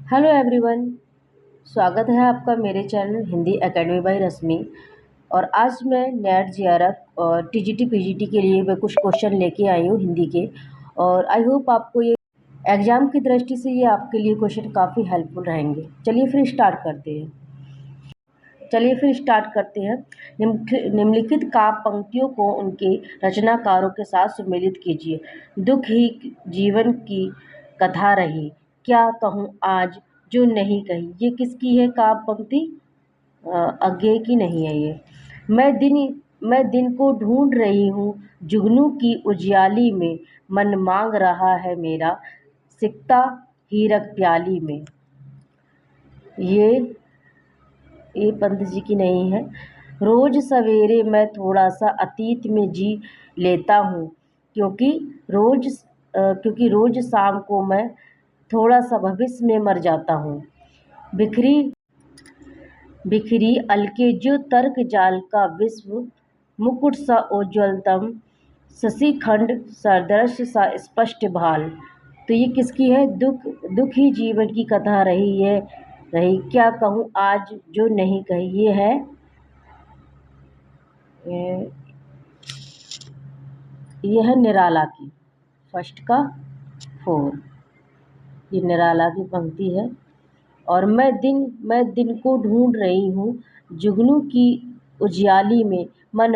Hello everyone. स्वागत है आपका मेरे चैनल हिंदी एकेडमी बाय रश्मि। और आज मैं नेट जेआरएफ और टीजीटी पीजीटी के लिए मैं कुछ क्वेश्चन लेके आई हूँ हिंदी के। और आई होप आपको ये एग्ज़ाम की दृष्टि से ये आपके लिए क्वेश्चन काफ़ी हेल्पफुल रहेंगे। चलिए फिर स्टार्ट करते हैं। निम्नलिखित काव्य पंक्तियों को उनके रचनाकारों के साथ सुमेलित कीजिए। दुख ही जीवन की कथा रही, क्या कहूँ आज जो नहीं कही। ये किसकी है काव्य पंक्ति? अज्ञे की नहीं है ये। मैं दिन को ढूंढ रही हूँ जुगनू की उजियाली में, मन मांग रहा है मेरा सिकता हीरक प्याली में। ये पंत जी की नहीं है। रोज सवेरे मैं थोड़ा सा अतीत में जी लेता हूँ, क्योंकि रोज शाम को मैं थोड़ा सा भविष्य में मर जाता हूँ। बिखरी बिखरी अलके जो तर्क जाल का विश्व, मुकुट सा उज्ज्वलतम शशिखंड सरदर्श सा स्पष्ट भाल। तो ये किसकी है? दुख ही जीवन की कथा रही, क्या कहूँ आज जो नहीं कही। ये ये है निराला की। फर्स्ट का 4, ये निराला की पंक्ति है। और मैं दिन को ढूंढ रही हूँ जुगनू की उजियाली में, मन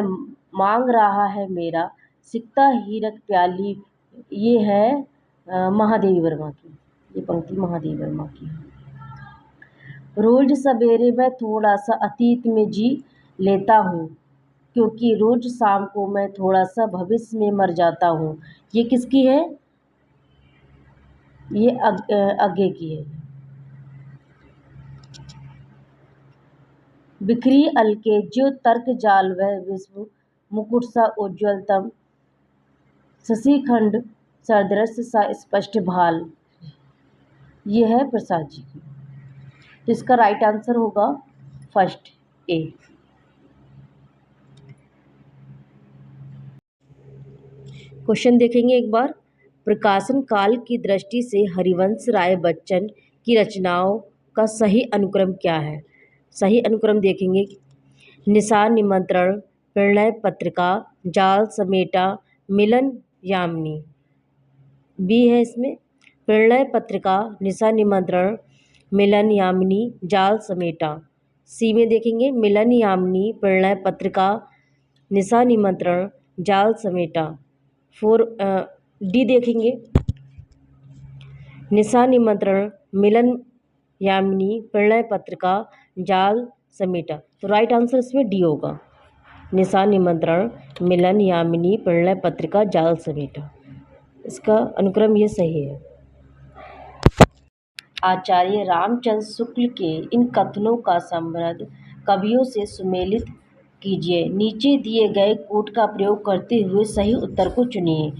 मांग रहा है मेरा सिकता हीरक प्याली। ये है महादेवी वर्मा की। ये पंक्ति महादेवी वर्मा की है। रोज सवेरे मैं थोड़ा सा अतीत में जी लेता हूँ, क्योंकि रोज शाम को मैं थोड़ा सा भविष्य में मर जाता हूँ। ये किसकी है? ये आगे की है। बिखरी अलके जो तर्क जाल वह विश्व, मुकुट सा उज्ज्वलतम शशिखंड सरदृश सा स्पष्ट भाल। ये है प्रसाद जी की। तो इसका राइट आंसर होगा फर्स्ट ए। क्वेश्चन देखेंगे एक बार। प्रकाशन काल की दृष्टि से हरिवंश राय बच्चन की रचनाओं का सही अनुक्रम क्या है? सही अनुक्रम देखेंगे। निशान निमंत्रण, प्रणय पत्रिका, जाल समेटा, मिलन यामिनी। बी है इसमें। प्रणय पत्रिका, निशा निमंत्रण, मिलन यामिनी, जाल समेटा। सी में देखेंगे मिलन यामिनी, प्रणय पत्रिका, निशा निमंत्रण, जाल समेटा। डी देखेंगे निशा निमंत्रण, मिलन यामिनी, प्रणय पत्रिका, जाल समेटा। तो राइट आंसर इसमें डी होगा। निशा निमंत्रण, मिलन यामिनी, प्रणय पत्रिका, जाल समेटा। इसका अनुक्रम ये सही है। आचार्य रामचंद्र शुक्ल के इन कथनों का संबंध कवियों से सुमेलित कीजिए। नीचे दिए गए कोड का प्रयोग करते हुए सही उत्तर को चुनिए।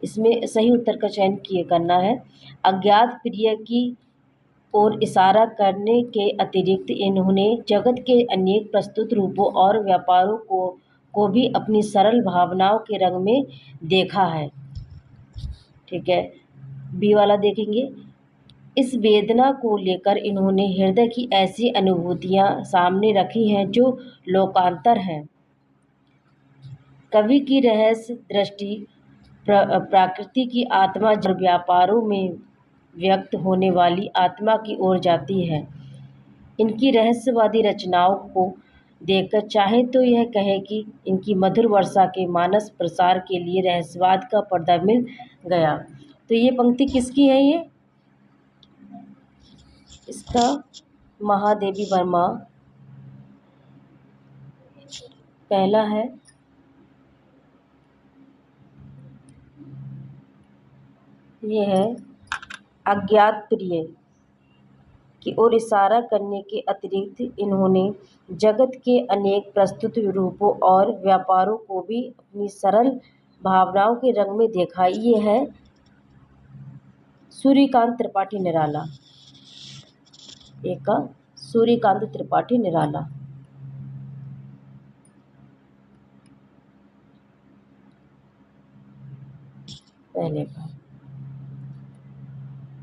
इसमें सही उत्तर का चयन करना है। अज्ञात प्रिय की ओर इशारा करने के अतिरिक्त इन्होंने जगत के अनेक प्रस्तुत रूपों और व्यापारों को भी अपनी सरल भावनाओं के रंग में देखा है। ठीक है। बी वाला देखेंगे। इस वेदना को लेकर इन्होंने हृदय की ऐसी अनुभूतियां सामने रखी हैं जो लोकांतर हैं। कवि की रहस्य दृष्टि प्रकृति की आत्मा जड़ व्यापारों में व्यक्त होने वाली आत्मा की ओर जाती है। इनकी रहस्यवादी रचनाओं को देखकर चाहे तो यह कहे कि इनकी मधुर वर्षा के मानस प्रसार के लिए रहस्यवाद का पर्दा मिल गया। तो ये पंक्ति किसकी है? ये इसका महादेवी वर्मा पहला है। ये है अज्ञात प्रिय की ओर इशारा करने के अतिरिक्त इन्होंने जगत के अनेक प्रस्तुत रूपों और व्यापारों को भी अपनी सरल भावनाओं के रंग में देखा। ये है सूर्यकांत त्रिपाठी निराला। एक सूर्यकांत त्रिपाठी निराला पहले का।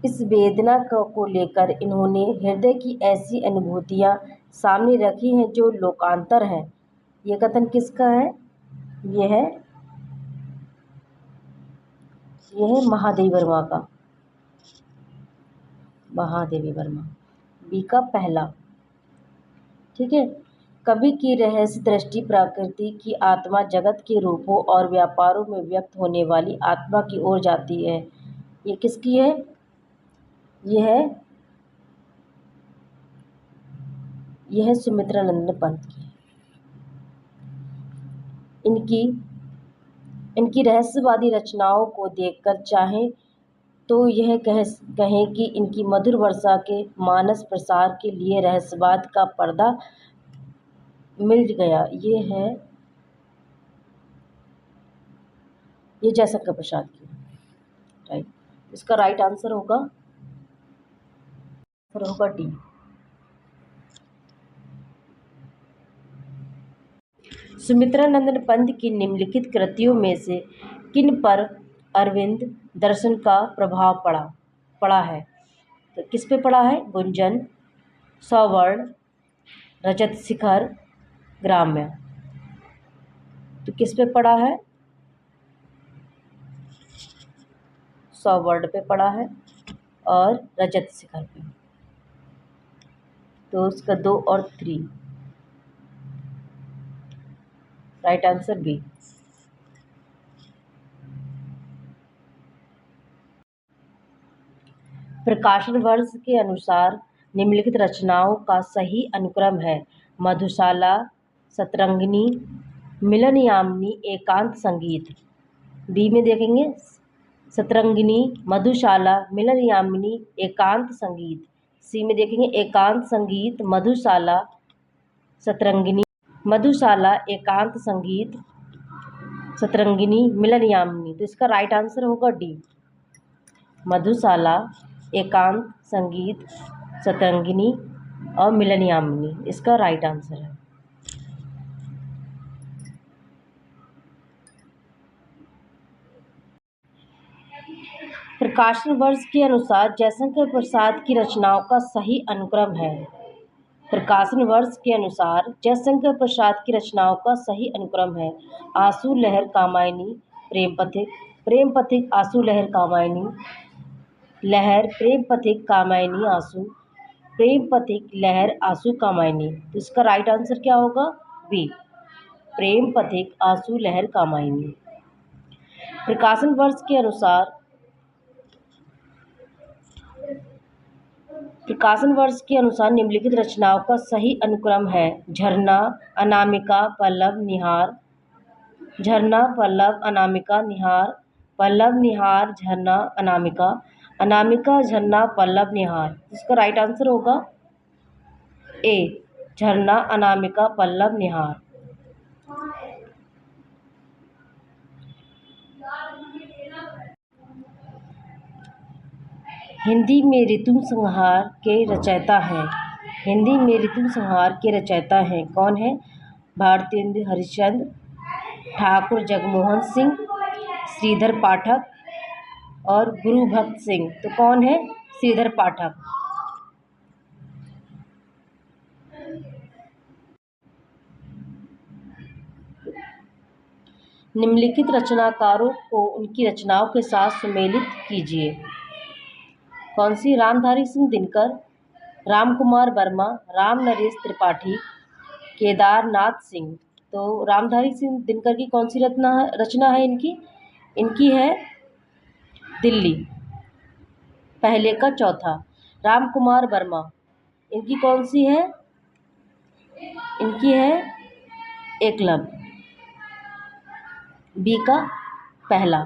इस वेदना को लेकर इन्होंने हृदय की ऐसी अनुभूतियाँ सामने रखी हैं जो लोकांतर है। ये कथन किसका है? यह है महादेवी वर्मा का। महादेवी वर्मा बी का पहला। ठीक है। कवि की रहस्य दृष्टि प्रकृति की आत्मा जगत के रूपों और व्यापारों में व्यक्त होने वाली आत्मा की ओर जाती है। ये किसकी है? यह है सुमित्रा नंदन पंत की। इनकी रहस्यवादी रचनाओं को देखकर चाहे तो यह कहें कि इनकी मधुर वर्षा के मानस प्रसार के लिए रहस्यवाद का पर्दा मिल गया। ये जयशंकर प्रसाद की। राइट। इसका राइट आंसर होगा डी। सुमित्रा नंदन पंत की निम्नलिखित कृतियों में से किन पर अरविंद दर्शन का प्रभाव पड़ा है? तो किस पे पड़ा है? गुंजन, सौवर्ण, रजत शिखर, ग्राम्य। तो किस पे पड़ा है? सौवर्ण पे पड़ा है और रजत शिखर पे। तो उसका 2 और 3। Right answer B. प्रकाशन वर्ष के अनुसार निम्नलिखित रचनाओं का सही अनुक्रम है। मधुशाला, सतरंगिनी, मिलन यामिनी, एकांत संगीत। बी में देखेंगे सतरंगिनी, मधुशाला, मिलन यामिनी, एकांत संगीत। सी में देखेंगे एकांत संगीत, मधुशाला, सतरंगिनी, मधुशाला, एकांत संगीत, सतरंगिनी, मिलन यामिनी। तो इसका राइट आंसर होगा डी, मधुशाला, एकांत संगीत, सतरंगिनी और मिलन यामिनी। इसका राइट आंसर है। प्रकाशन वर्ष के अनुसार जयशंकर प्रसाद की रचनाओं का सही अनुक्रम है। प्रकाशन वर्ष के अनुसार जयशंकर प्रसाद की रचनाओं का सही अनुक्रम है। आंसू लहर कामायनी, प्रेम पथिक, प्रेम पथिक, आंसू लहर कामायनी, लहर, प्रेम पथिक, कामायनी, आंसू, प्रेम पथिक, लहर, आंसू, कामायनी। तो इसका राइट आंसर क्या होगा? बी, प्रेम पथिक, आंसू लहर कामायनी। प्रकाशन वर्ष के अनुसार निम्नलिखित रचनाओं का सही अनुक्रम है। झरना, अनामिका, पल्लव, निहार, झरना, पल्लव, अनामिका, निहार, पल्लव, निहार, झरना, अनामिका, अनामिका, झरना, पल्लव, निहार। इसका राइट आंसर होगा ए, झरना, अनामिका, पल्लव, निहार। हिंदी में ऋतुसंहार के रचयिता हैं। हिंदी में ऋतुसंहार के रचयिता हैं। कौन है? भारतेंदु हरिश्चंद्र, ठाकुर जगमोहन सिंह, श्रीधर पाठक और गुरुभक्त सिंह। तो कौन है? श्रीधर पाठक। निम्नलिखित रचनाकारों को उनकी रचनाओं के साथ सुमेलित कीजिए। कौन सी? रामधारी सिंह दिनकर, राम कुमार वर्मा, राम नरेश त्रिपाठी, केदारनाथ सिंह। तो रामधारी सिंह दिनकर की कौन सी रचना है इनकी है दिल्ली, पहले का चौथा। राम कुमार वर्मा, इनकी कौन सी है? इनकी है एकलव्य, बी का पहला।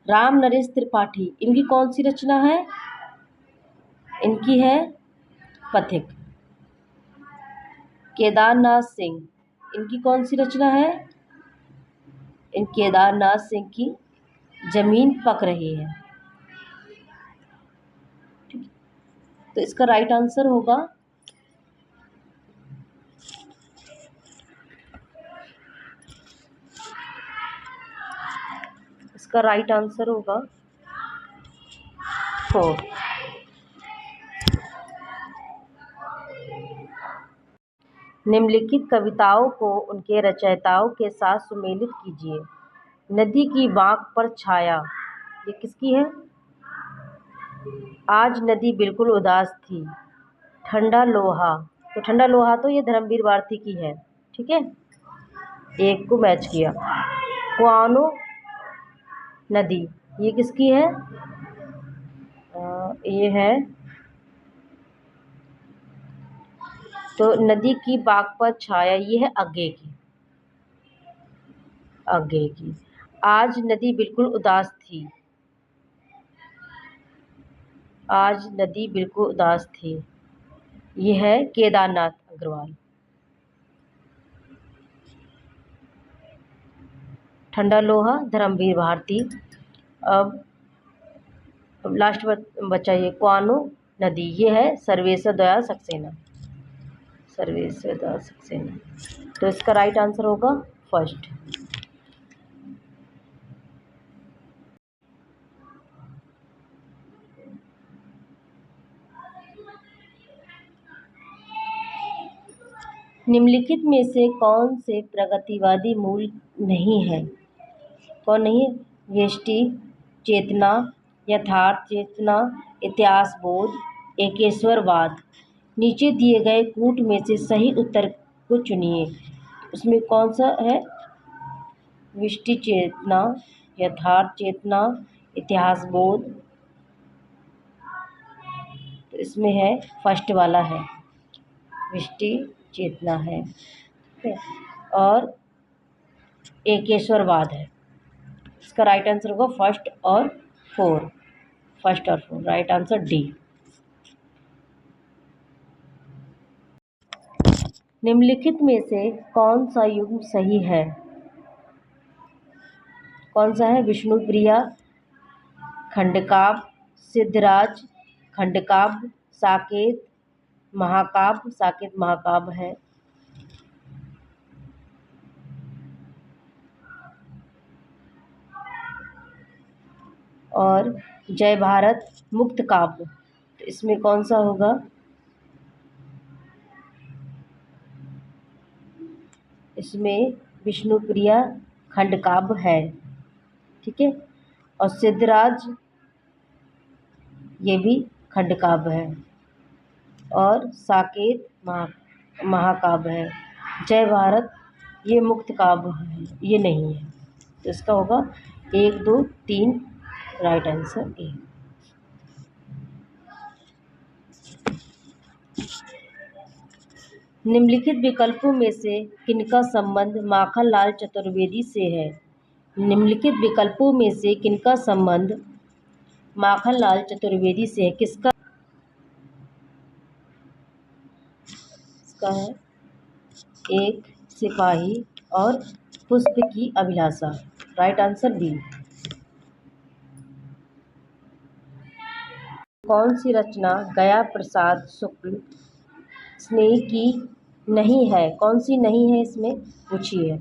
राम नरेश त्रिपाठी, इनकी कौन सी रचना है? इनकी है पथिक। केदारनाथ सिंह, इनकी कौन सी रचना है? इन केदारनाथ सिंह की जमीन पक रही है। तो इसका राइट आंसर होगा इसका राइट आंसर होगा 4। निम्नलिखित कविताओं को उनके रचयिताओं के साथ सुमेलित कीजिए। नदी की बांक पर छाया, ये किसकी है? आज नदी बिल्कुल उदास थी। ठंडा लोहा, तो ठंडा लोहा तो ये धर्मवीर भारती की है। ठीक है, एक को मैच किया। कुआनो नदी, ये किसकी है? ये है, तो नदी की बाग पर छाया, ये है आगे की। आगे की, आज नदी बिल्कुल उदास थी। आज नदी बिल्कुल उदास थी, ये है केदारनाथ अग्रवाल। ठंडा लोहा धर्मवीर भारती। अब लास्ट बचा ये कुआनो नदी, ये है सर्वेश्वर दयाल सक्सेना। सर्वेश्वर दयाल सक्सेना, तो इसका राइट आंसर होगा फर्स्ट। निम्नलिखित में से कौन से प्रगतिवादी मूल नहीं है? कौन नहीं है? व्यष्टि चेतना, यथार्थ चेतना, इतिहास बोध, एकेश्वरवाद। नीचे दिए गए कूट में से सही उत्तर को चुनिए। उसमें कौन सा है? व्यष्टि चेतना, यथार्थ चेतना, इतिहास बोध। तो इसमें है फर्स्ट वाला है, व्यष्टि चेतना है, ठीक है, और एकेश्वरवाद है। इसका राइट आंसर होगा फर्स्ट और फोर। फर्स्ट और फोर, राइट आंसर डी। निम्नलिखित में से कौन सा युग्म सही है? कौन सा है? विष्णुप्रिया खंडकाव्य, सिद्धराज खंडकाव्य, साकेत महाकाव्य। साकेत महाकाव्य है। और जय भारत मुक्त काव्य, तो इसमें कौन सा होगा? इसमें विष्णुप्रिया खंडकाव्य है, ठीक है, और सिद्धराज ये भी खंडकाव्य है, और साकेत महाकाव्य है। जय भारत ये मुक्त काव्य है, ये नहीं है। तो इसका होगा 1 2 3, राइट आंसर ए। निम्नलिखित विकल्पों में से किनका संबंध माखनलाल चतुर्वेदी से है? निम्नलिखित विकल्पों में से किनका संबंध माखनलाल चतुर्वेदी से है? किसका? इसका है एक सिपाही और पुष्प की अभिलाषा, राइट आंसर बी। कौन सी रचना गया प्रसाद शुक्ल स्नेह की नहीं है? कौन सी नहीं है इसमें, पूछिए।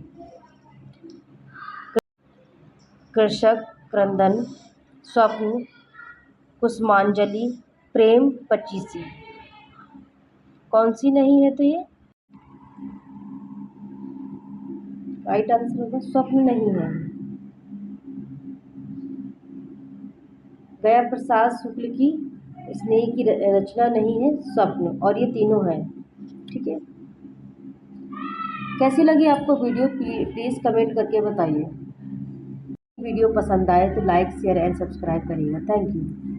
कृषक क्रंदन, स्वप्न, कुसुमांजलि, प्रेम पचीसी। कौन सी नहीं है? तो ये राइट आंसर होगा स्वप्न नहीं है। गया प्रसाद शुक्ल की स्नेह की रचना नहीं है स्वप्न, और ये तीनों है, ठीक है। कैसी लगी आपको वीडियो, प्लीज़ कमेंट करके बताइए। वीडियो पसंद आए तो लाइक शेयर एंड सब्सक्राइब करिएगा। Thank you.